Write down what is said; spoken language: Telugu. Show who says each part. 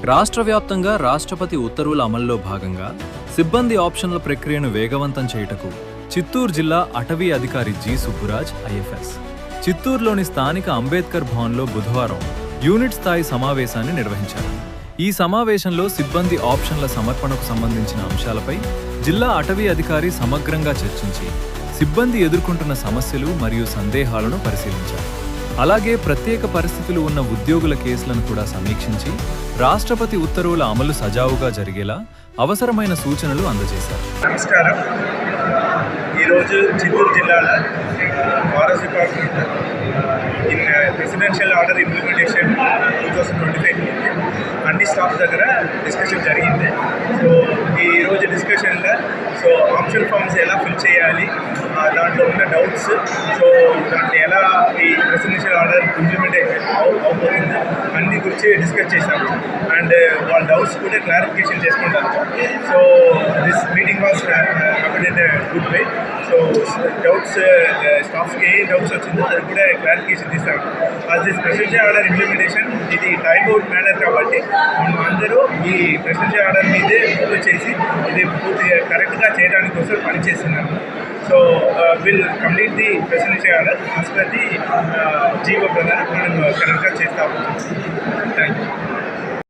Speaker 1: రాష్ట్ర వ్యాప్తంగా రాష్ట్రపతి ఉత్తర్వుల అమల్లో భాగంగా సిబ్బంది ఆప్షన్ల ప్రక్రియను వేగవంతం చేయుటకు చిత్తూరు జిల్లా అటవీ అధికారి జి సుబ్బురాజ్ ఐఎఫ్ఎస్ చిత్తూరులోని స్థానిక అంబేద్కర్ భవన్లో బుధవారం యూనిట్ స్థాయి సమావేశాన్ని నిర్వహించారు. ఈ సమావేశంలో సిబ్బంది ఆప్షన్ల సమర్పణకు సంబంధించిన అంశాలపై జిల్లా అటవీ అధికారి సమగ్రంగా చర్చించి సిబ్బంది ఎదుర్కొంటున్న సమస్యలు మరియు సందేహాలను పరిశీలించారు. అలాగే ప్రత్యేక పరిస్థితులు ఉన్న ఉద్యోగుల కేసులను కూడా సమీక్షించి రాష్ట్రపతి ఉత్తర్వుల అమలు సజావుగా జరిగేలా అవసరమైన సూచనలు అందజేశారు.
Speaker 2: నమస్కారం. ఈరోజు చిత్తూరు జిల్లాలో forest department presidential order implementation 2025 అన్ని స్టాఫ్ దగ్గర డిస్కషన్ జరిగింది. సో ఈరోజు డిస్కషన్లో ఆప్షన్ ఫామ్స్ ఎలా ఫిల్ చేయాలి, దాంట్లో ఉన్న డౌట్స్, దాంట్లో ఎలా ఈ ప్రెసిడెన్షియల్ ఆర్డర్ ఇంప్లిమెంటేషన్ అవుతుంది అన్ని గురించి డిస్కస్ చేశాము. అండ్ వాళ్ళ డౌట్స్ కూడా క్లారిఫికేషన్ చేసుకుంటారు. So this meeting was happened in good way. So doubts స్టాఫ్స్కి ఏ డౌట్స్ వచ్చిందో అది కూడా క్లారిఫికేషన్ తీస్తాము. దిస్ ప్రెసిడెన్షియల్ ఆర్డర్ ఇంప్లిమెంటేషన్ ఇది టైమ్ అవుట్ మేనర్ కాబట్టి మనం అందరూ ఈ ప్రెసిడెన్షియల్ ఆర్డర్ మీదే ఫోకస్ చేసి ఇది పూర్తిగా కరెక్ట్గా చేయడానికి కోసం పనిచేస్తున్నాము. So will complete the presidential order as per the GO ప్రకారం మనం కరెక్ట్గా చేస్తాము. Thank you.